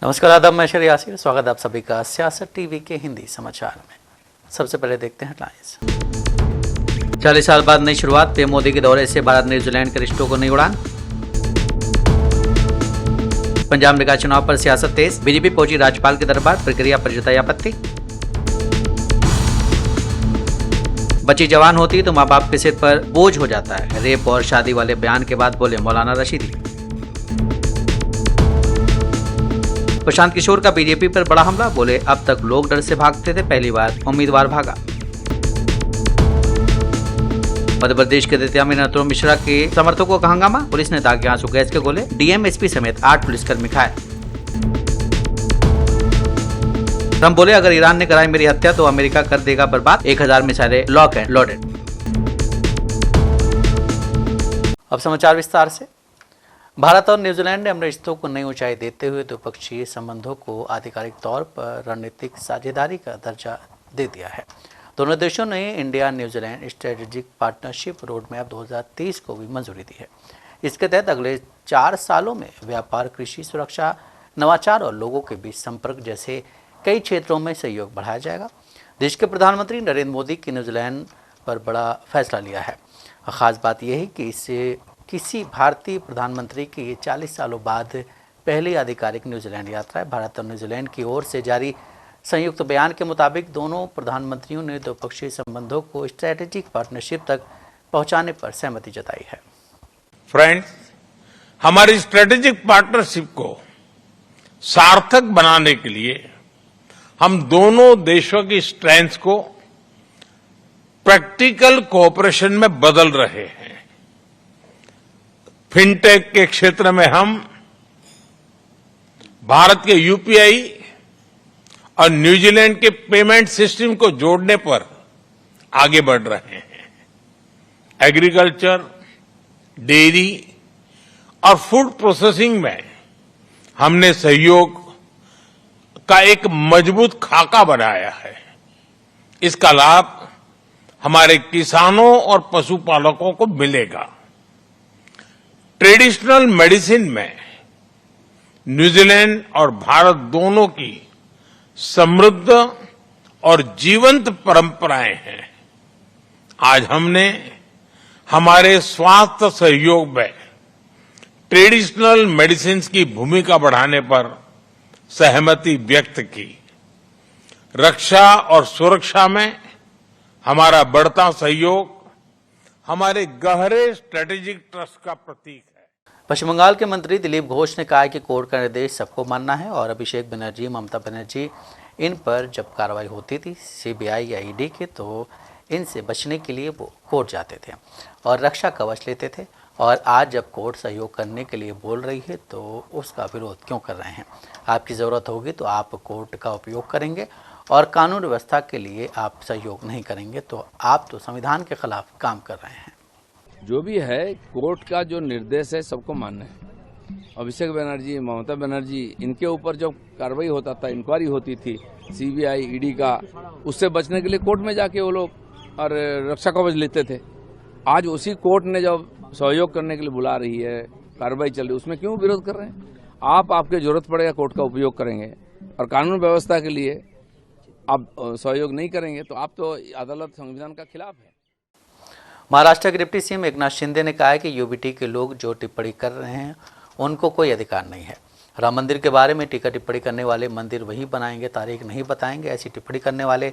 नमस्कार, आदाब, मैं शरी यासिर। स्वागत है आप सभी का सियासत टीवी के हिंदी समाचार में। सबसे पहले देखते हैं हेडलाइंस। 40 साल बाद नई शुरुआत, पीएम मोदी के दौरे से भारत न्यूजीलैंड के रिश्तों को नई उड़ान। पंजाब निकाय चुनाव पर सियासत तेज, बीजेपी पहुंची राज्यपाल के दरबार, प्रक्रिया पर जताई आपत्ति। बच्ची जवान होती तो माँ बाप के सिर पर बोझ हो जाता है, रेप और शादी वाले बयान के बाद बोले मौलाना रशीदी। प्रशांत किशोर का बीजेपी पर बड़ा हमला, बोले अब तक लोग डर से भागते थे, पहली बार उम्मीदवार भागा। मध्य प्रदेश के दतिया में नरोत्तम मिश्रा के समर्थकों का हंगामा, पुलिस ने दागे आंसू गैस के गोले, डीएम एसपी समेत 8 पुलिसकर्मी घायल। ट्रंप बोले अगर ईरान ने कराई मेरी हत्या तो अमेरिका कर देगा बर्बाद, 1000 मिसाइलें लॉक एंड लोडेड। अब समाचार विस्तार से। भारत और न्यूजीलैंड ने अपने रिश्तों को नई ऊंचाई देते हुए द्विपक्षीय संबंधों को आधिकारिक तौर पर रणनीतिक साझेदारी का दर्जा दे दिया है। दोनों देशों ने India New Zealand strategic partnership road map 2030 को भी मंजूरी दी है। इसके तहत अगले 4 सालों में व्यापार, कृषि, सुरक्षा, नवाचार और लोगों के बीच संपर्क जैसे कई क्षेत्रों में सहयोग बढ़ाया जाएगा। देश के प्रधानमंत्री नरेंद्र मोदी की न्यूजीलैंड पर बड़ा फैसला लिया है। खास बात यह है कि इससे किसी भारतीय प्रधानमंत्री की 40 सालों बाद पहली आधिकारिक न्यूजीलैंड यात्रा है। भारत और न्यूजीलैंड की ओर से जारी संयुक्त बयान के मुताबिक दोनों प्रधानमंत्रियों ने द्विपक्षीय संबंधों को स्ट्रेटेजिक पार्टनरशिप तक पहुंचाने पर सहमति जताई है। फ्रेंड्स, हमारी स्ट्रेटेजिक पार्टनरशिप को सार्थक बनाने के लिए हम दोनों देशों की स्ट्रेंथ को प्रैक्टिकल कोऑपरेशन में बदल रहे हैं। फिनटेक के क्षेत्र में हम भारत के यूपीआई और न्यूजीलैंड के पेमेंट सिस्टम को जोड़ने पर आगे बढ़ रहे हैं। एग्रीकल्चर, डेयरी और फूड प्रोसेसिंग में हमने सहयोग का एक मजबूत खाका बनाया है। इसका लाभ हमारे किसानों और पशुपालकों को मिलेगा। ट्रेडिशनल मेडिसिन में न्यूजीलैंड और भारत दोनों की समृद्ध और जीवंत परंपराएं हैं। आज हमने हमारे स्वास्थ्य सहयोग में ट्रेडिशनल मेडिसिन की भूमिका बढ़ाने पर सहमति व्यक्त की। रक्षा और सुरक्षा में हमारा बढ़ता सहयोग हमारे गहरे स्ट्रेटेजिक ट्रस्ट का प्रतीक है। पश्चिम बंगाल के मंत्री दिलीप घोष ने कहा है कि कोर्ट का निर्देश सबको मानना है और अभिषेक बनर्जी, ममता बनर्जी, इन पर जब कार्रवाई होती थी सीबीआई या ईडी की, तो इनसे बचने के लिए वो कोर्ट जाते थे और रक्षा कवच लेते थे, और आज जब कोर्ट सहयोग करने के लिए बोल रही है तो उसका विरोध क्यों कर रहे हैं? आपकी ज़रूरत होगी तो आप कोर्ट का उपयोग करेंगे और कानून व्यवस्था के लिए आप सहयोग नहीं करेंगे तो आप तो संविधान के खिलाफ काम कर रहे हैं। जो भी है, कोर्ट का जो निर्देश है सबको मानना है। अभिषेक बनर्जी, ममता बनर्जी, इनके ऊपर जब कार्रवाई होता था, इंक्वायरी होती थी सीबीआई, ईडी का, उससे बचने के लिए कोर्ट में जाके वो लोग और रक्षा कवच लेते थे। आज उसी कोर्ट ने जब सहयोग करने के लिए बुला रही है, कार्रवाई चल रही है, उसमें क्यों विरोध कर रहे हैं? आपके जरूरत पड़ेगा कोर्ट का उपयोग करेंगे और कानून व्यवस्था के लिए आप सहयोग नहीं करेंगे तो आप तो अदालत, संविधान का खिलाफ है। महाराष्ट्र के डिप्टी सीएम एकनाथ शिंदे ने कहा है कि यूबीटी के लोग जो टिप्पणी कर रहे हैं उनको कोई अधिकार नहीं है। राम मंदिर के बारे में टीका टिप्पणी करने वाले मंदिर वही बनाएंगे, तारीख नहीं बताएंगे। ऐसी टिप्पणी करने वाले,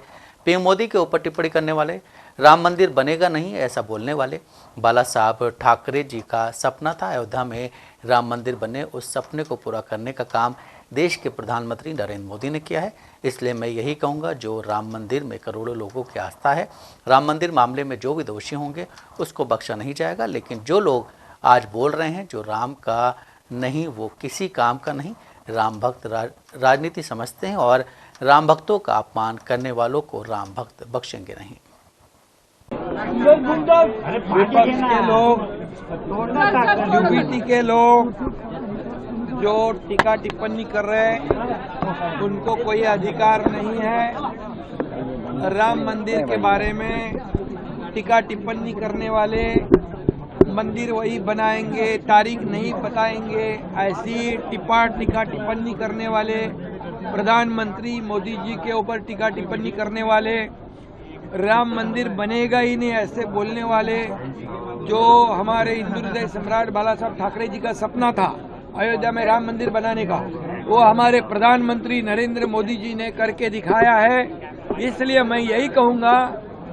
पीएम मोदी के ऊपर टिप्पणी करने वाले, राम मंदिर बनेगा नहीं ऐसा बोलने वाले। बाला साहब ठाकरे जी का सपना था अयोध्या में राम मंदिर बने, उस सपने को पूरा करने का काम देश के प्रधानमंत्री नरेंद्र मोदी ने किया है। इसलिए मैं यही कहूँगा, जो राम मंदिर में करोड़ों लोगों की आस्था है, राम मंदिर मामले में जो भी दोषी होंगे उसको बख्शा नहीं जाएगा। लेकिन जो लोग आज बोल रहे हैं जो राम का नहीं, वो किसी काम का नहीं, राम भक्त राजनीति समझते हैं और राम भक्तों का अपमान करने वालों को राम भक्त बख्शेंगे नहीं। विपक्ष के लोग, यूबीटी के लोग जो टीका टिप्पणी कर रहे हैं उनको कोई अधिकार नहीं है। राम मंदिर के बारे में टीका टिप्पणी करने वाले मंदिर वही बनाएंगे, तारीख नहीं बताएंगे, ऐसी टीका टिप्पणी करने वाले, प्रधानमंत्री मोदी जी के ऊपर टीका टिप्पणी करने वाले, राम मंदिर बनेगा ही नहीं ऐसे बोलने वाले, जो हमारे हिंदू हृदय सम्राट बाला साहब ठाकरे जी का सपना था अयोध्या में राम मंदिर बनाने का, वो हमारे प्रधानमंत्री नरेंद्र मोदी जी ने करके दिखाया है। इसलिए मैं यही कहूंगा,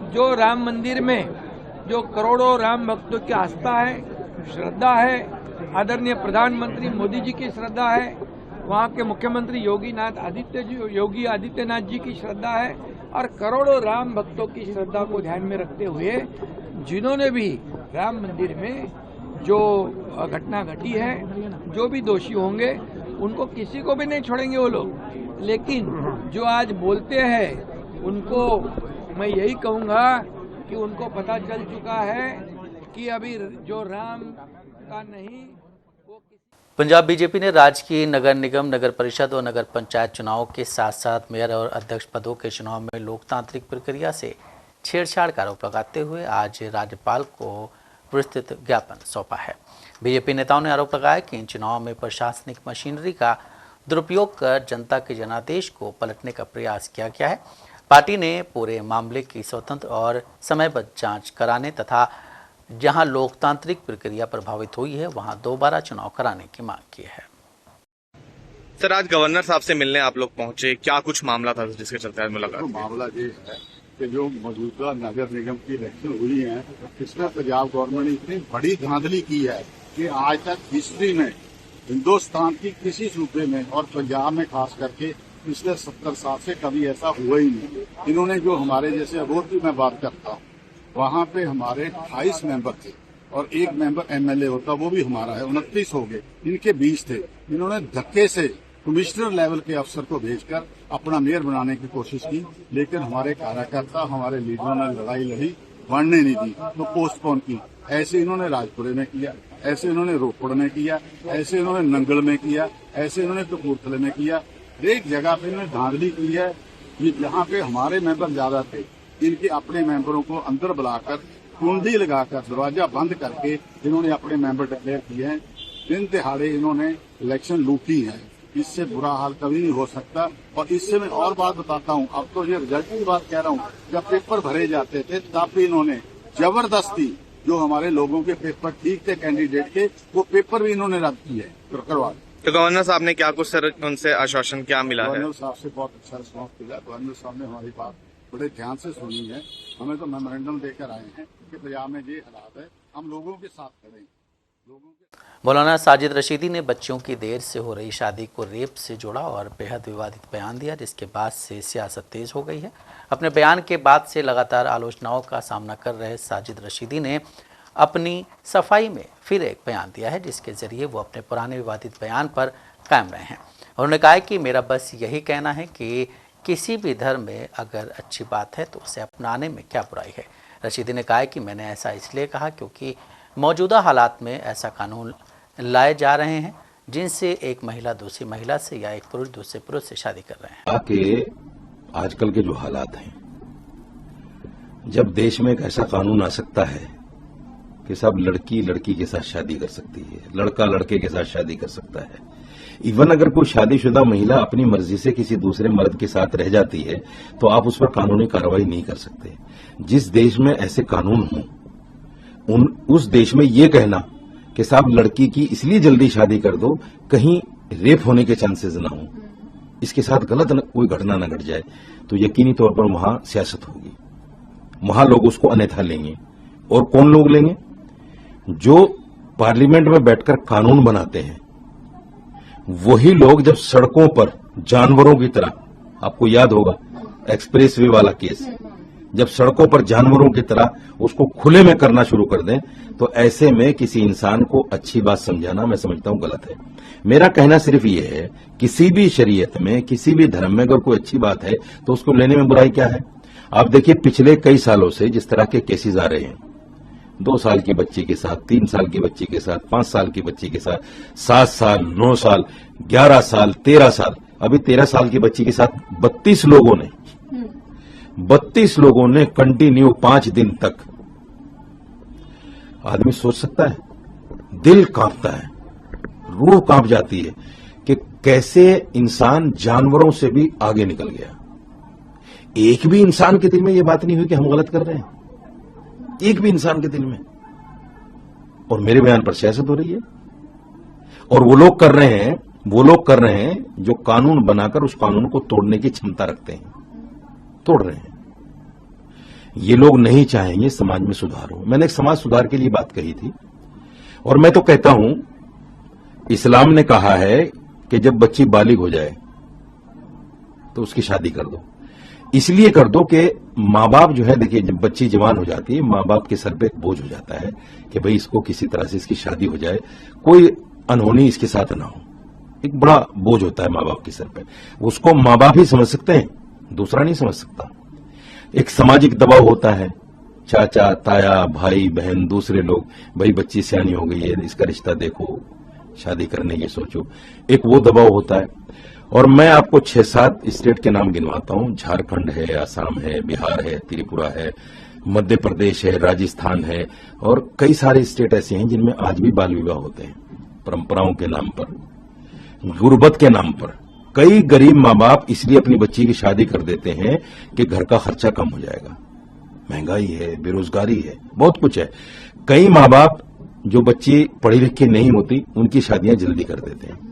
जो राम मंदिर में जो करोड़ों राम भक्तों की आस्था है, श्रद्धा है, आदरणीय प्रधानमंत्री मोदी जी की श्रद्धा है, वहाँ के मुख्यमंत्री योगी आदित्यनाथ जी की श्रद्धा है, और करोड़ों राम भक्तों की श्रद्धा को ध्यान में रखते हुए जिन्होंने भी राम मंदिर में जो घटना घटी है, जो भी दोषी होंगे उनको किसी को भी नहीं छोड़ेंगे वो लोग। लेकिन जो आज बोलते हैं उनको मैं यही कहूंगा कि उनको पता चल चुका है कि अभी जो राम का नहीं वो पंजाब बीजेपी ने राज्य की नगर निगम, नगर परिषद और नगर पंचायत चुनाव के साथ साथ मेयर और अध्यक्ष पदों के चुनाव में लोकतांत्रिक प्रक्रिया से छेड़छाड़ का आरोप लगाते हुए आज राज्यपाल को विस्तृत ज्ञापन सौंपा है। बीजेपी नेताओं ने आरोप लगाया कि इन चुनावों में प्रशासनिक मशीनरी का दुरुपयोग कर जनता के जनादेश को पलटने का प्रयास किया गया है। पार्टी ने पूरे मामले की स्वतंत्र और समयबद्ध जांच कराने तथा जहां लोकतांत्रिक प्रक्रिया प्रभावित हुई है वहां दोबारा चुनाव कराने की मांग की है। सर, आज गवर्नर साहब से मिलने आप लोग पहुंचे, क्या कुछ मामला था जिसके चलते आज मुलाकात? तो मामला ये है कि जो मौजूदा नगर निगम की इलेक्शन हुई है, इसमें पंजाब गवर्नमेंट ने इतनी बड़ी धांधली की है कि आज तक हिस्ट्री में हिंदुस्तान की किसी सूबे में और पंजाब में खास करके पिछले 70 साल से कभी ऐसा हुआ ही नहीं। इन्होंने जो हमारे जैसे अबोध की मैं बात करता हूँ, वहाँ पे हमारे 28 मेंबर थे और एक मेंबर एमएलए होता, वो भी हमारा है, 29 हो गए, इनके 20 थे। इन्होंने धक्के से कमिश्नर लेवल के अफसर को भेजकर अपना मेयर बनाने की कोशिश की, लेकिन हमारे कार्यकर्ता, हमारे लीडरों ने लड़ाई लड़ी, बढ़ने नहीं दी, तो पोस्टपोन की। ऐसे इन्होंने राजपुरे में किया, ऐसे इन्होंने रोपड़ में किया, ऐसे इन्होंने नंगल में किया, ऐसे इन्होंने कपूरथले में किया। एक जगह पे इन्होंने धांधली की है कि जहाँ पे हमारे मेंबर ज्यादा थे, इनके अपने मेंबरों को अंदर बुलाकर कुंडी लगाकर दरवाजा बंद करके इन्होंने अपने मेंबर डिक्लेयर किए हैं। दिन दिहाड़े इन्होंने इलेक्शन लूटी है। इससे बुरा हाल कभी नहीं हो सकता। और इससे मैं और बात बताता हूँ, अब तो ये रिजल्ट की बात कह रहा हूँ, जब पेपर भरे जाते थे तब भी इन्होंने जबरदस्ती जो हमारे लोगों के पेपर ठीक थे कैंडिडेट के, वो पेपर भी इन्होंने रद्द किए करवा। तो गवर्नर साहब ने क्या कुछ सर उनसे आश्वासन क्या मिला है? गवर्नर साहब से बहुत अच्छा रिस्पॉन्स मिला। गवर्नर साहब ने हमारी बात बड़े ध्यान से सुनी है। हमें तो मेमोरेंडम देकर आए हैं कि पंजाब में ये हालात है, हम लोगों के साथ खड़े हैं। मौलाना साजिद रशीदी ने बच्चियों की देर से हो रही शादी को रेप से जोड़ा और बेहद विवादित बयान दिया, जिसके बाद से सियासत तेज हो गई है। अपने बयान के बाद से लगातार आलोचनाओं का सामना कर रहे साजिद रशीदी ने अपनी सफाई में फिर एक बयान दिया है, जिसके जरिए वो अपने पुराने विवादित बयान पर कायम रहे हैं। उन्होंने कहा कि मेरा बस यही कहना है कि किसी भी धर्म में अगर अच्छी बात है तो उसे अपनाने में क्या बुराई है। रशीदी ने कहा कि मैंने ऐसा इसलिए कहा क्योंकि मौजूदा हालात में ऐसा कानून लाए जा रहे हैं जिनसे एक महिला दूसरी महिला से या एक पुरुष दूसरे पुरुष से शादी कर रहे हैं। कि आजकल के जो हालात हैं, जब देश में एक ऐसा कानून आ सकता है कि सब लड़की लड़की के साथ शादी कर सकती है, लड़का लड़के के साथ शादी कर सकता है। इवन अगर कोई शादीशुदा महिला अपनी मर्जी से किसी दूसरे मर्द के साथ रह जाती है तो आप उस पर कानूनी कार्रवाई नहीं कर सकते। जिस देश में ऐसे कानून हों, उस देश में ये कहना कि साहब लड़की की इसलिए जल्दी शादी कर दो कहीं रेप होने के चांसेस ना हो, इसके साथ गलत कोई घटना न घट जाए, तो यकीनी तौर पर वहां सियासत होगी, वहां लोग उसको अन्यथा लेंगे। और कौन लोग लेंगे? जो पार्लियामेंट में बैठकर कानून बनाते हैं, वही लोग जब सड़कों पर जानवरों की तरह, आपको याद होगा एक्सप्रेसवे वाला केस, जब सड़कों पर जानवरों की तरह उसको खुले में करना शुरू कर दें, तो ऐसे में किसी इंसान को अच्छी बात समझाना मैं समझता हूं गलत है। मेरा कहना सिर्फ ये है, किसी भी शरीयत में, किसी भी धर्म में अगर कोई अच्छी बात है तो उसको लेने में बुराई क्या है? आप देखिए पिछले कई सालों से जिस तरह के केसेस आ रहे हैं, 2 साल की बच्ची के साथ, 3 साल की बच्ची के साथ, 5 साल की बच्ची के साथ, 7 साल, 9 साल, 11 साल, 13 साल, अभी 13 साल की बच्ची के साथ 32 लोगों ने कंटिन्यू 5 दिन तक आदमी सोच सकता है, दिल कांपता है, रूह कांप जाती है कि कैसे इंसान जानवरों से भी आगे निकल गया। एक भी इंसान के दिल में यह बात नहीं हुई कि हम गलत कर रहे हैं, एक भी इंसान के दिल में। और मेरे बयान पर सियासत हो रही है, और वो लोग कर रहे हैं जो कानून बनाकर उस कानून को तोड़ने की क्षमता रखते हैं, तोड़ रहे हैं। ये लोग नहीं चाहेंगे समाज में सुधार हो। मैंने एक समाज सुधार के लिए बात कही थी, और मैं तो कहता हूं, इस्लाम ने कहा है कि जब बच्ची बालिग हो जाए तो उसकी शादी कर दो। इसलिए कर दो कि माँ बाप जो है, देखिए जब बच्ची जवान हो जाती है, माँ बाप के सर पे एक बोझ हो जाता है कि भाई इसको किसी तरह से इसकी शादी हो जाए, कोई अनहोनी इसके साथ ना हो। एक बड़ा बोझ होता है माँ बाप के सर पे, उसको माँ बाप ही समझ सकते हैं, दूसरा नहीं समझ सकता। एक सामाजिक दबाव होता है, चाचा ताया भाई बहन दूसरे लोग, भाई बच्ची सियानी हो गई है, इसका रिश्ता देखो, शादी करने की सोचो, एक वो दबाव होता है। और मैं आपको 6-7 स्टेट के नाम गिनवाता हूं। झारखंड है, असम है, बिहार है, त्रिपुरा है, मध्य प्रदेश है, राजस्थान है, और कई सारे स्टेट ऐसे हैं जिनमें आज भी बाल विवाह होते हैं, परंपराओं के नाम पर, गुर्बत के नाम पर। कई गरीब माँ बाप इसलिए अपनी बच्ची की शादी कर देते हैं कि घर का खर्चा कम हो जाएगा, महंगाई है, बेरोजगारी है, बहुत कुछ है। कई माँ बाप जो बच्ची पढ़ी लिखी नहीं होती उनकी शादियां जल्दी कर देते हैं।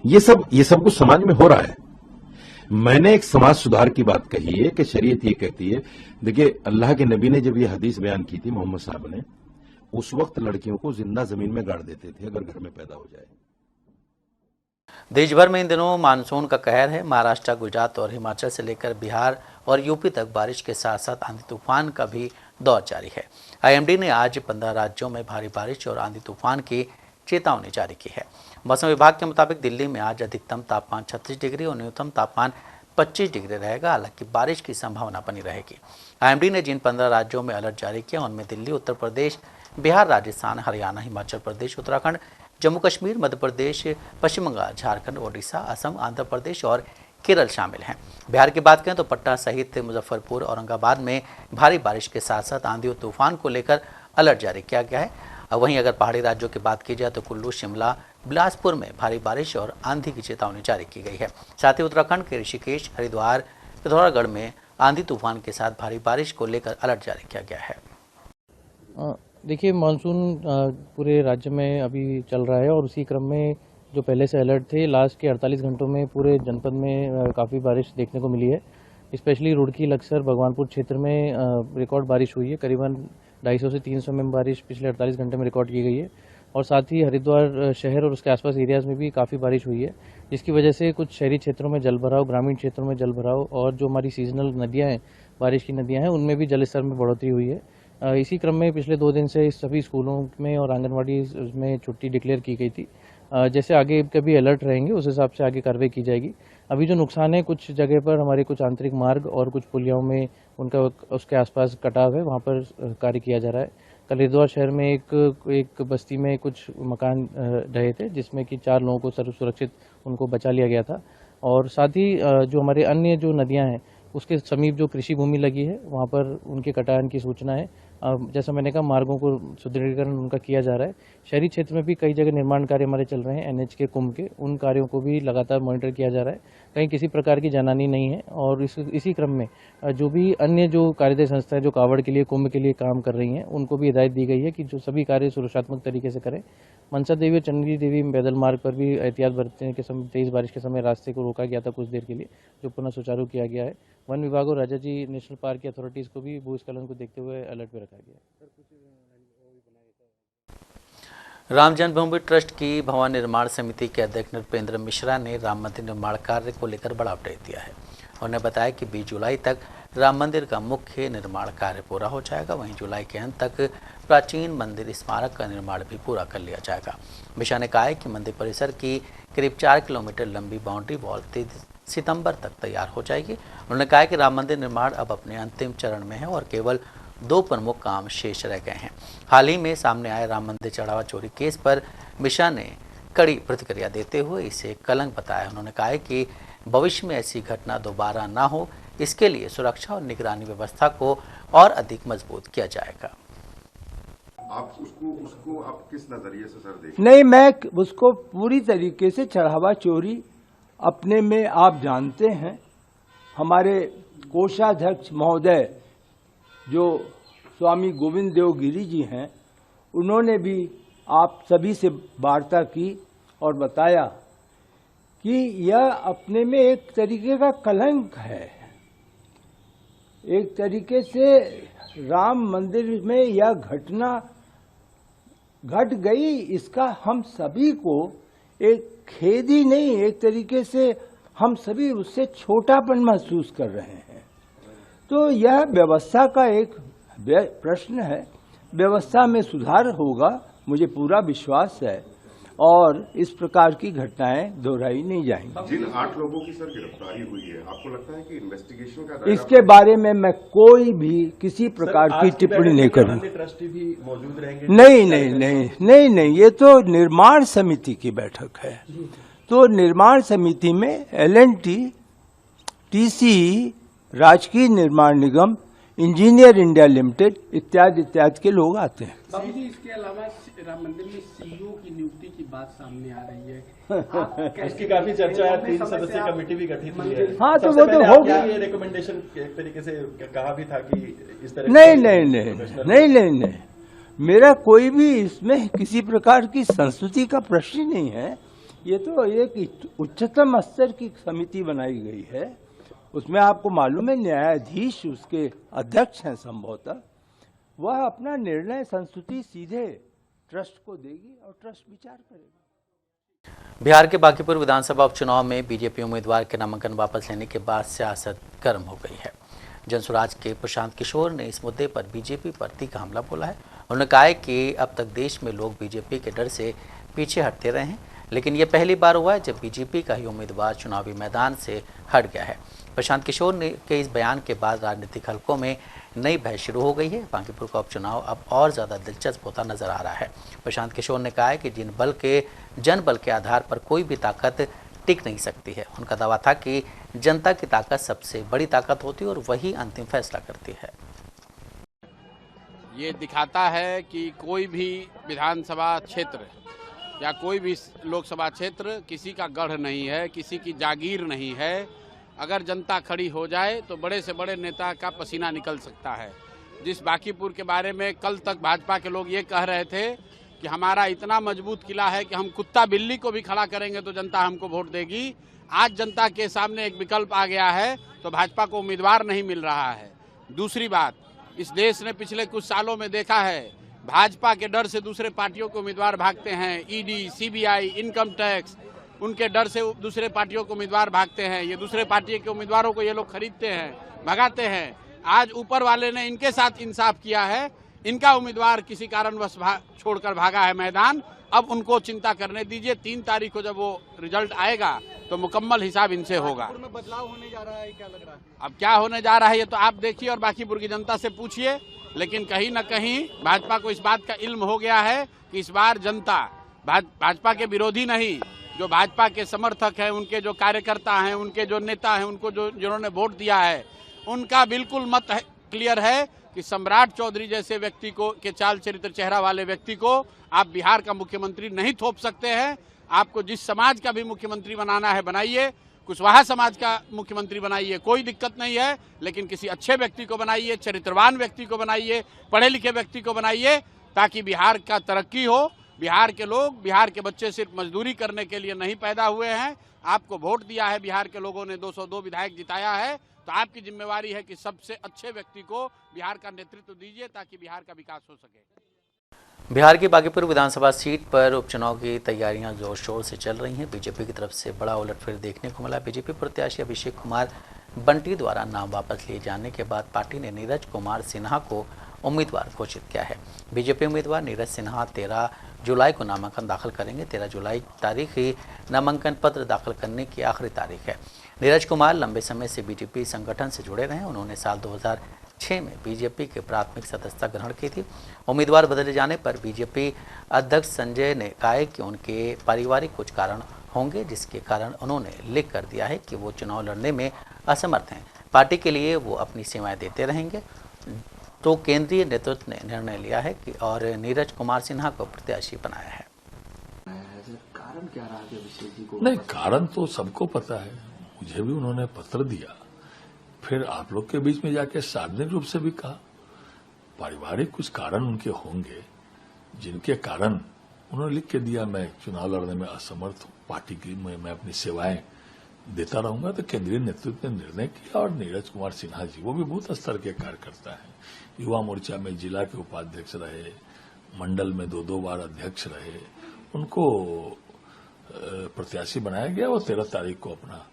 ये सब कुछ समाज में हो रहा है। मैंने एक समाज सुधार की बात कही है कि शरीयत ये कहती है, देखिए अल्लाह के नबी ने जब ये हदीस बयान की थी, मोहम्मद साहब ने, उस वक्त लड़कियों को जिंदा जमीन में गाड़ देते थे अगर घर में पैदा हो जाए। देश भर में इन दिनों मानसून का कहर है। महाराष्ट्र, गुजरात और हिमाचल से लेकर बिहार और यूपी तक बारिश के साथ साथ आंधी तूफान का भी दौर जारी है। आईएमडी ने आज 15 राज्यों में भारी बारिश और आंधी तूफान की चेतावनी जारी की है। मौसम विभाग के मुताबिक दिल्ली में आज अधिकतम तापमान 36 डिग्री और न्यूनतम तापमान 25 डिग्री रहेगा। हालांकि बारिश की संभावना बनी रहेगी। आईएमडी ने जिन 15 राज्यों में अलर्ट जारी किया उनमें दिल्ली, उत्तर प्रदेश, बिहार, राजस्थान, हरियाणा, हिमाचल प्रदेश, उत्तराखंड, जम्मू कश्मीर, मध्य प्रदेश, पश्चिम बंगाल, झारखंड, ओडिशा, असम, आंध्र प्रदेश और केरल शामिल हैं। बिहार की बात करें तो पटना सहित मुजफ्फरपुर, औरंगाबाद में भारी बारिश के साथ साथ आंधी और तूफान को लेकर अलर्ट जारी किया गया है। वहीं अगर पहाड़ी राज्यों की बात की जाए तो कुल्लू, शिमला, बिलासपुर में भारी बारिश और आंधी की चेतावनी जारी की गई है। साथ ही उत्तराखंड के ऋषिकेश, हरिद्वार, पिथौरागढ़ में आंधी तूफान के साथ भारी बारिश को लेकर अलर्ट जारी किया गया है। देखिए, मानसून पूरे राज्य में अभी चल रहा है और उसी क्रम में जो पहले से अलर्ट थे, लास्ट के 48 घंटों में पूरे जनपद में काफ़ी बारिश देखने को मिली है। स्पेशली रुड़की, लक्सर, भगवानपुर क्षेत्र में रिकॉर्ड बारिश हुई है। करीबन 250 से 300 mm बारिश पिछले 48 घंटे में रिकॉर्ड की गई है। और साथ ही हरिद्वार शहर और उसके आसपास एरियाज़ में भी काफ़ी बारिश हुई है, जिसकी वजह से कुछ शहरी क्षेत्रों में जल भराव, ग्रामीण क्षेत्रों में जल भराव और जो हमारी सीजनल नदियाँ हैं, बारिश की नदियाँ हैं, उनमें भी जल स्तर में बढ़ोतरी हुई है। इसी क्रम में पिछले 2 दिन से सभी स्कूलों में और आंगनवाड़ी में छुट्टी डिक्लेयर की गई थी। जैसे आगे कभी अलर्ट रहेंगे उस हिसाब से आगे कार्रवाई की जाएगी। अभी जो नुकसान है, कुछ जगह पर हमारे कुछ आंतरिक मार्ग और कुछ पुलियाओं में उनका उसके आसपास कटाव है, वहाँ पर कार्य किया जा रहा है। कल हरिद्वार शहर में एक बस्ती में कुछ मकान रहे थे, जिसमें कि 4 लोगों को सुरक्षित उनको बचा लिया गया था। और साथ ही जो हमारे अन्य जो नदियाँ हैं उसके समीप जो कृषि भूमि लगी है, वहाँ पर उनके कटान की सूचना है। जैसा मैंने कहा, मार्गों को सुदृढ़ीकरण उनका किया जा रहा है। शहरी क्षेत्र में भी कई जगह निर्माण कार्य हमारे चल रहे हैं, एनएच के, कुंभ के, उन कार्यों को भी लगातार मॉनिटर किया जा रहा है। कहीं किसी प्रकार की जानहानि नहीं है। और इसी क्रम में जो भी अन्य जो कार्यदायी संस्थाएं जो कावड़ के लिए, कुंभ के लिए काम कर रही हैं, उनको भी हिदायत दी गई है कि जो सभी कार्य सुरक्षात्मक तरीके से करें। मनसा देवी और चंडी देवी पैदल मार्ग पर भी एहतियात बरतने के समय तेज बारिश के समय रास्ते को रोका गया था कुछ देर के लिए, जो पुनः सुचारू किया गया है। वन विभाग और राजाजी नेशनल पार्क की अथॉरिटीज को भी भूस्खलन को देखते हुए अलर्ट पे रखा गया है। राम जन्मभूमि ट्रस्ट की भवन निर्माण समिति के अध्यक्ष नृपेंद्र मिश्रा ने राम मंदिर निर्माण कार्य को लेकर बड़ा अपडेट दिया है। उन्होंने बताया कि 20 जुलाई तक राम मंदिर का मुख्य निर्माण कार्य पूरा हो जाएगा। वहीं जुलाई के अंत तक प्राचीन मंदिर स्मारक का निर्माण भी पूरा कर लिया जाएगा। मिश्रा ने कहा है कि मंदिर परिसर की करीब 4 किलोमीटर लंबी बाउंड्री वॉल 23 सितंबर तक तैयार हो जाएगी। उन्होंने कहा कि राम मंदिर निर्माण अब अपने अंतिम चरण में है और केवल 2 प्रमुख काम शेष रह गए हैं। हाल ही में सामने आए राम मंदिर चढ़ावा चोरी केस पर मिश्रा ने कड़ी प्रतिक्रिया देते हुए इसे कलंक बताया। उन्होंने कहा है कि भविष्य में ऐसी घटना दोबारा ना हो, इसके लिए सुरक्षा और निगरानी व्यवस्था को और अधिक मजबूत किया जाएगा। आप उसको आप किस नजरिए से सर देखते? नहीं, मैं उसको पूरी तरीके से चढ़ावा चोरी अपने में, आप जानते हैं हमारे कोषाध्यक्ष महोदय जो स्वामी गोविंद देव गिरी जी हैं, उन्होंने भी आप सभी से वार्ता की और बताया कि यह अपने में एक तरीके का कलंक है। एक तरीके से राम मंदिर में यह घटना घट गई, इसका हम सभी को एक खेद ही नहीं, एक तरीके से हम सभी उससे छोटापन महसूस कर रहे हैं। तो यह व्यवस्था का एक प्रश्न है, व्यवस्था में सुधार होगा, मुझे पूरा विश्वास है, और इस प्रकार की घटनाएं दोहराई नहीं जाएंगी। जिन 8 लोगों की सर गिरफ्तारी हुई है, आपको लगता है कि इन्वेस्टिगेशन का इसके बारे में मैं कोई भी किसी प्रकार की टिप्पणी नहीं करूंगा। ट्रस्टी भी मौजूद रहेंगे? नहीं, ये तो निर्माण समिति की बैठक है। तो निर्माण समिति में LNT, TCE, राजकीय निर्माण निगम, इंजीनियर इंडिया लिमिटेड इत्यादि के लोग आते हैं। बाबूजी, इसके अलावा राम मंदिर में CEO की नियुक्ति की बात सामने आ रही है। इसकी काफी चर्चा है, 3 सदस्यीय कमेटी भी गठित हुई है। हाँ, तो वो तो होगी। ये रिकमेंडेशन एक तरीके से कहा भी था कि इस तरह नहीं, मेरा कोई भी इसमें किसी प्रकार की संस्तुति का प्रश्न ही नहीं है। ये तो एक उच्चतम स्तर की समिति बनाई गई है, उसमें आपको मालूम है न्यायाधीश उसके अध्यक्ष हैं संभवतः, वह अपना निर्णय संस्तुति सीधे ट्रस्ट को देगी और ट्रस्ट विचार करेगा। बिहार के बांकीपुर विधानसभा उपचुनाव में बीजेपी उम्मीदवार के नामांकन वापस लेने के बाद सियासत गर्म हो गई है। जनसुराज के प्रशांत किशोर ने इस मुद्दे पर बीजेपी पर तीखा हमला बोला है। उन्होंने कहा है कि अब तक देश में लोग बीजेपी के डर से पीछे हटते रहे हैं, लेकिन ये पहली बार हुआ है जब बीजेपी का ही उम्मीदवार चुनावी मैदान से हट गया है। प्रशांत किशोर के इस बयान के बाद राजनीतिक हलकों में नई बहस शुरू हो गई है। बांकीपुर का उपचुनाव अब और ज़्यादा दिलचस्प होता नजर आ रहा है। प्रशांत किशोर ने कहा है कि जनबल के आधार पर कोई भी ताकत टिक नहीं सकती है। उनका दावा था कि जनता की ताकत सबसे बड़ी ताकत होती है और वही अंतिम फैसला करती है। ये दिखाता है कि कोई भी विधानसभा क्षेत्र या कोई भी लोकसभा क्षेत्र किसी का गढ़ नहीं है, किसी की जागीर नहीं है। अगर जनता खड़ी हो जाए तो बड़े से बड़े नेता का पसीना निकल सकता है। जिस बांकीपुर के बारे में कल तक भाजपा के लोग ये कह रहे थे कि हमारा इतना मजबूत किला है कि हम कुत्ता बिल्ली को भी खड़ा करेंगे तो जनता हमको वोट देगी, आज जनता के सामने एक विकल्प आ गया है तो भाजपा को उम्मीदवार नहीं मिल रहा है। दूसरी बात, इस देश ने पिछले कुछ सालों में देखा है भाजपा के डर से दूसरे पार्टियों के उम्मीदवार भागते हैं। ED, CBI, इनकम टैक्स, उनके डर से दूसरे पार्टियों के उम्मीदवार भागते हैं। ये दूसरे पार्टी के उम्मीदवारों को ये लोग खरीदते हैं, भगाते हैं। आज ऊपर वाले ने इनके साथ इंसाफ किया है, इनका उम्मीदवार किसी कारणवश छोड़कर भागा है मैदान। अब उनको चिंता करने दीजिए, 3 तारीख को जब वो रिजल्ट आएगा तो मुकम्मल हिसाब इनसे होगा। बदलाव होने जा रहा है, क्या लग रहा है? अब क्या होने जा रहा है ये तो आप देखिए और बांकीपुर की जनता से पूछिए, लेकिन कहीं न कहीं भाजपा को इस बात का इल्म हो गया है कि इस बार जनता भाजपा के विरोधी नहीं, जो भाजपा के समर्थक हैं, उनके जो कार्यकर्ता हैं, उनके जो नेता हैं, उनको जिन्होंने वोट दिया है, उनका बिल्कुल मत क्लियर है कि सम्राट चौधरी जैसे व्यक्ति को के चाल चरित्र चेहरा वाले व्यक्ति को आप बिहार का मुख्यमंत्री नहीं थोप सकते हैं। आपको जिस समाज का भी मुख्यमंत्री बनाना है बनाइए, कुशवाहा समाज का मुख्यमंत्री बनाइए, कोई दिक्कत नहीं है, लेकिन किसी अच्छे व्यक्ति को बनाइए, चरित्रवान व्यक्ति को बनाइए, पढ़े लिखे व्यक्ति को बनाइए, ताकि बिहार का तरक्की हो। बिहार के लोग, बिहार के बच्चे सिर्फ मजदूरी करने के लिए नहीं पैदा हुए हैं। आपको वोट दिया है, बिहार के लोगों ने 202 विधायक जिताया है, तो आपकी जिम्मेवारी है कि सबसे अच्छे व्यक्ति को बिहार का नेतृत्व दीजिए ताकि बिहार का विकास हो सके। बिहार की बांकीपुर विधानसभा सीट पर उपचुनाव की तैयारियां जोर शोर से चल रही हैं। बीजेपी की तरफ से बड़ा उलटफेर देखने को मिला। बीजेपी प्रत्याशी अभिषेक कुमार बंटी द्वारा नाम वापस लिए जाने के बाद पार्टी ने नीरज कुमार सिन्हा को उम्मीदवार घोषित किया है। बीजेपी उम्मीदवार नीरज सिन्हा 13 जुलाई को नामांकन दाखिल करेंगे। 13 जुलाई तारीख ही नामांकन पत्र दाखिल करने की आखिरी तारीख है। नीरज कुमार लंबे समय से बीजेपी संगठन से जुड़े रहे। उन्होंने साल 2006 में बीजेपी के प्राथमिक सदस्यता ग्रहण की थी। उम्मीदवार बदले जाने पर बीजेपी अध्यक्ष संजय ने कहा कि उनके पारिवारिक कुछ कारण होंगे, जिसके कारण उन्होंने लिख कर दिया है कि वो चुनाव लड़ने में असमर्थ हैं। पार्टी के लिए वो अपनी सेवाएं देते रहेंगे। तो केंद्रीय नेतृत्व ने निर्णय लिया है कि और नीरज कुमार सिन्हा को प्रत्याशी बनाया है। कारण क्या रहा कि अभिषेक जी को? नहीं, कारण तो सबको पता है, मुझे भी उन्होंने पत्र दिया, फिर आप लोग के बीच में जाके सार्वजनिक रूप से भी कहा। पारिवारिक कुछ कारण उनके होंगे जिनके कारण उन्होंने लिख के दिया मैं चुनाव लड़ने में असमर्थ हूं, पार्टी की मैं अपनी सेवाएं देता रहूंगा। तो केंद्रीय नेतृत्व ने निर्णय किया और नीरज कुमार सिन्हा जी वो भी बूथ स्तर के कार्यकर्ता हैं, युवा मोर्चा में जिला के उपाध्यक्ष रहे, मंडल में 2 बार अध्यक्ष रहे, उनको प्रत्याशी बनाया गया। वो 13 तारीख को अपना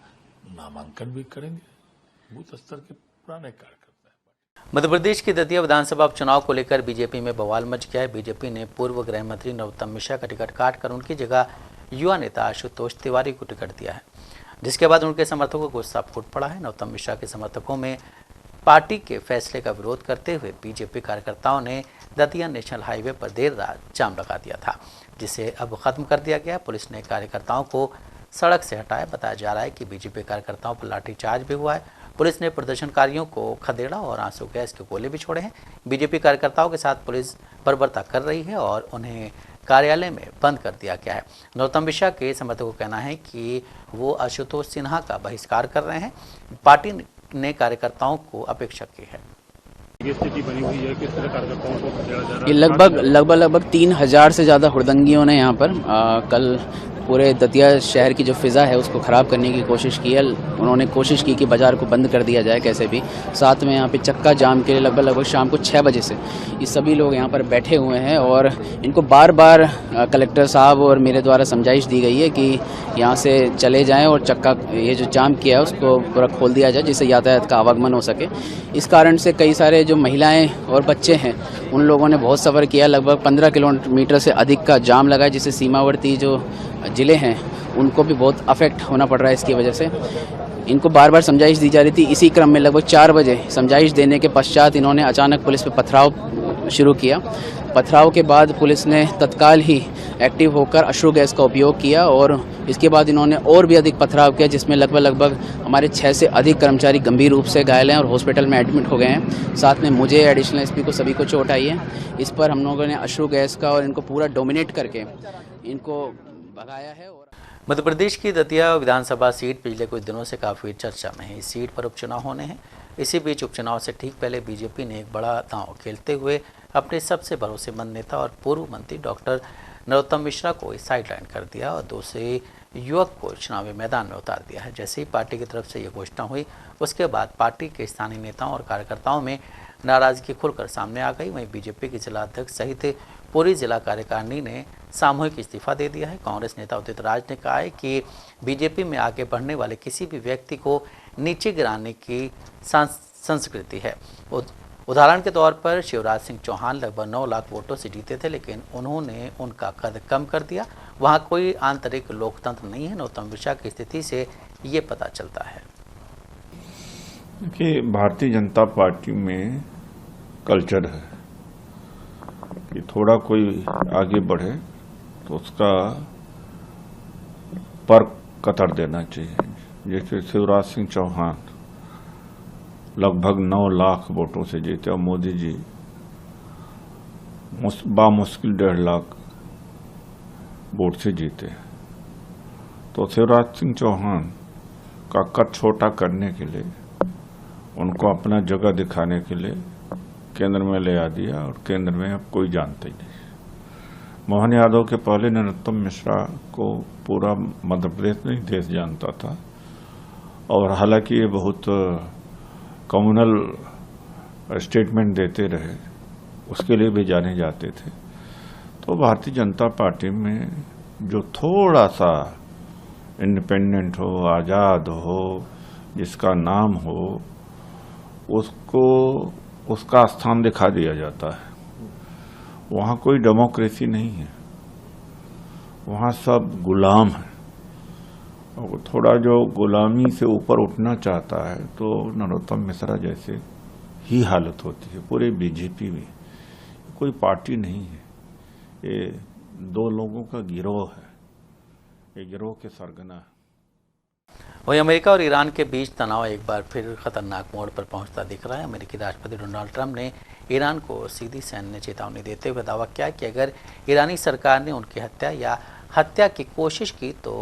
नामांकन भी करेंगे। बूथ स्तर के पुराने कार्यकर्ता। मध्य प्रदेश की दतिया विधानसभा उपचुनाव को लेकर बीजेपी में बवाल मच गया है। बीजेपी ने पूर्व गृह मंत्री नरोत्तम मिश्रा का टिकट काटकर उनकी जगह युवा नेता आशुतोष तिवारी को टिकट दिया है, जिसके बाद उनके समर्थकों को गुस्सा फूट पड़ा है। नरोत्तम मिश्रा के समर्थकों में पार्टी के फैसले का विरोध करते हुए बीजेपी कार्यकर्ताओं ने दतिया नेशनल हाईवे पर देर रात जाम लगा दिया था, जिसे अब खत्म कर दिया गया। पुलिस ने कार्यकर्ताओं को सड़क से हटाया। बताया जा रहा है कि बीजेपी कार्यकर्ताओं पर लाठीचार्ज भी हुआ है। पुलिस ने प्रदर्शनकारियों को खदेड़ा और आंसू गैस के गोले भी छोड़े हैं। बीजेपी कार्यकर्ताओं के साथ पुलिस बर्बरता कर रही है और उन्हें कार्यालय में बंद कर दिया गया है। नरोत्तम मिश्रा के समर्थकों का कहना है कि वो आशुतोष सिन्हा का बहिष्कार कर रहे हैं। पार्टी ने कार्यकर्ताओं को अपेक्षा की है। स्थिति बनी हुई है, किस तरह कार्यकर्ताओं को खदेड़ा जा रहा है? ये लगभग 3000 से ज़्यादा हुड़दंगियों ने यहाँ पर कल पूरे दतिया शहर की जो फिज़ा है उसको ख़राब करने की कोशिश की है। उन्होंने कोशिश की कि बाज़ार को बंद कर दिया जाए कैसे भी। साथ में यहाँ पे चक्का जाम के लिए लगभग शाम को 6 बजे से ये सभी लोग यहाँ पर बैठे हुए हैं और इनको बार बार कलेक्टर साहब और मेरे द्वारा समझाइश दी गई है कि यहाँ से चले जाएं और चक्का ये जो जाम किया है उसको पूरा खोल दिया जाए जिससे यातायात का आवागमन हो सके। इस कारण से कई सारे जो महिलाएँ और बच्चे हैं उन लोगों ने बहुत सफ़र किया। लगभग 15 किलोमीटर से अधिक का जाम लगा, जिससे सीमावर्ती जो ज़िले हैं उनको भी बहुत अफेक्ट होना पड़ रहा है। इसकी वजह से इनको बार बार समझाइश दी जा रही थी। इसी क्रम में लगभग 4 बजे समझाइश देने के पश्चात इन्होंने अचानक पुलिस पे पथराव शुरू किया। पथराव के बाद पुलिस ने तत्काल ही एक्टिव होकर अश्रु गैस का उपयोग किया और इसके बाद इन्होंने और भी अधिक पथराव किया, जिसमें लगभग हमारे 6 से अधिक कर्मचारी गंभीर रूप से घायल हैं और हॉस्पिटल में एडमिट हो गए हैं। साथ में मुझे, एडिशनल एसपी को, सभी को चोट आई है। इस पर हम लोगों ने अश्रु गैस का और इनको पूरा डोमिनेट करके इनको भगाया है। मध्य प्रदेश की दतिया विधानसभा सीट पिछले कुछ दिनों से काफ़ी चर्चा में है। इस सीट पर उपचुनाव होने हैं। इसी बीच उपचुनाव से ठीक पहले बीजेपी ने एक बड़ा दांव खेलते हुए अपने सबसे भरोसेमंद नेता और पूर्व मंत्री डॉक्टर नरोत्तम मिश्रा को साइडलाइन कर दिया और दूसरे युवक को चुनावी मैदान में उतार दिया है। जैसे ही पार्टी की तरफ से ये घोषणा हुई उसके बाद पार्टी के स्थानीय नेताओं और कार्यकर्ताओं में नाराजगी खुलकर सामने आ गई। वहीं बीजेपी के जिला अध्यक्ष सहित पूरी जिला कार्यकारिणी ने सामूहिक इस्तीफा दे दिया है। कांग्रेस नेता उदित राज ने कहा है कि बीजेपी में आगे बढ़ने वाले किसी भी व्यक्ति को नीचे गिराने की संस्कृति है। उदाहरण के तौर पर शिवराज सिंह चौहान लगभग 9 लाख वोटों से जीते थे, लेकिन उन्होंने उनका कद कम कर दिया। वहाँ कोई आंतरिक लोकतंत्र नहीं है। नरोत्तम मिश्रा की स्थिति से ये पता चलता है कि भारतीय जनता पार्टी में कल्चर है कि थोड़ा कोई आगे बढ़े तो उसका पर कतर देना चाहिए। जैसे शिवराज सिंह चौहान लगभग 9 लाख वोटों से जीते और मोदी जी बामुश्किल 1.5 लाख वोट से जीते। तो शिवराज सिंह चौहान का कद छोटा करने के लिए, उनको अपना जगह दिखाने के लिए केंद्र में ले आ दिया और केंद्र में अब कोई जानता ही नहीं। मोहन यादव के पहले नरोत्तम मिश्रा को पूरा मध्य प्रदेश में देश जानता था और हालांकि ये बहुत कम्युनल स्टेटमेंट देते रहे, उसके लिए भी जाने जाते थे। तो भारतीय जनता पार्टी में जो थोड़ा सा इंडिपेंडेंट हो, आज़ाद हो, जिसका नाम हो, उसको उसका स्थान दिखा दिया जाता है। वहाँ कोई डेमोक्रेसी नहीं है, वहाँ सब गुलाम है। और थोड़ा जो गुलामी से ऊपर उठना चाहता है तो नरोत्तम मिश्रा जैसे ही हालत होती है। पूरे बीजेपी में कोई पार्टी नहीं है, ये 2 लोगों का गिरोह है, ये गिरोह के सरगना है। वहीं अमेरिका और ईरान के बीच तनाव एक बार फिर खतरनाक मोड़ पर पहुंचता दिख रहा है। अमेरिकी राष्ट्रपति डोनाल्ड ट्रंप ने ईरान को सीधी सैन्य चेतावनी देते हुए दावा किया कि अगर ईरानी सरकार ने उनकी हत्या या हत्या की कोशिश की तो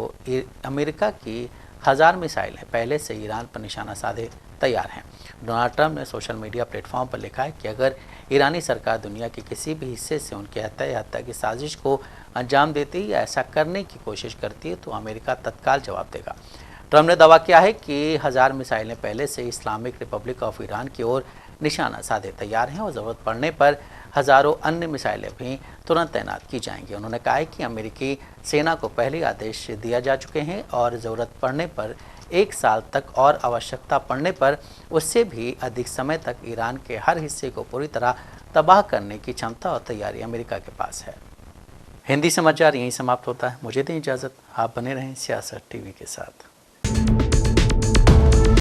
अमेरिका की 1000 मिसाइलें पहले से ईरान पर निशाना साधे तैयार हैं। डोनाल्ड ट्रंप ने सोशल मीडिया प्लेटफॉर्म पर लिखा है कि अगर ईरानी सरकार दुनिया के किसी भी हिस्से से उनकी हत्या या हत्या की साजिश को अंजाम देती है या ऐसा करने की कोशिश करती है तो अमेरिका तत्काल जवाब देगा। ट्रंप ने दावा किया है कि 1000 मिसाइलें पहले से इस्लामिक रिपब्लिक ऑफ ईरान की ओर निशाना साधे तैयार हैं और ज़रूरत पड़ने पर हज़ारों अन्य मिसाइलें भी तुरंत तैनात की जाएंगी। उन्होंने कहा है कि अमेरिकी सेना को पहले आदेश दिया जा चुके हैं और ज़रूरत पड़ने पर 1 साल तक और आवश्यकता पड़ने पर उससे भी अधिक समय तक ईरान के हर हिस्से को पूरी तरह तबाह करने की क्षमता और तैयारी अमेरिका के पास है। हिंदी समाचार यहीं समाप्त होता है। मुझे दें इजाज़त। आप बने रहें सियासत टीवी के साथ।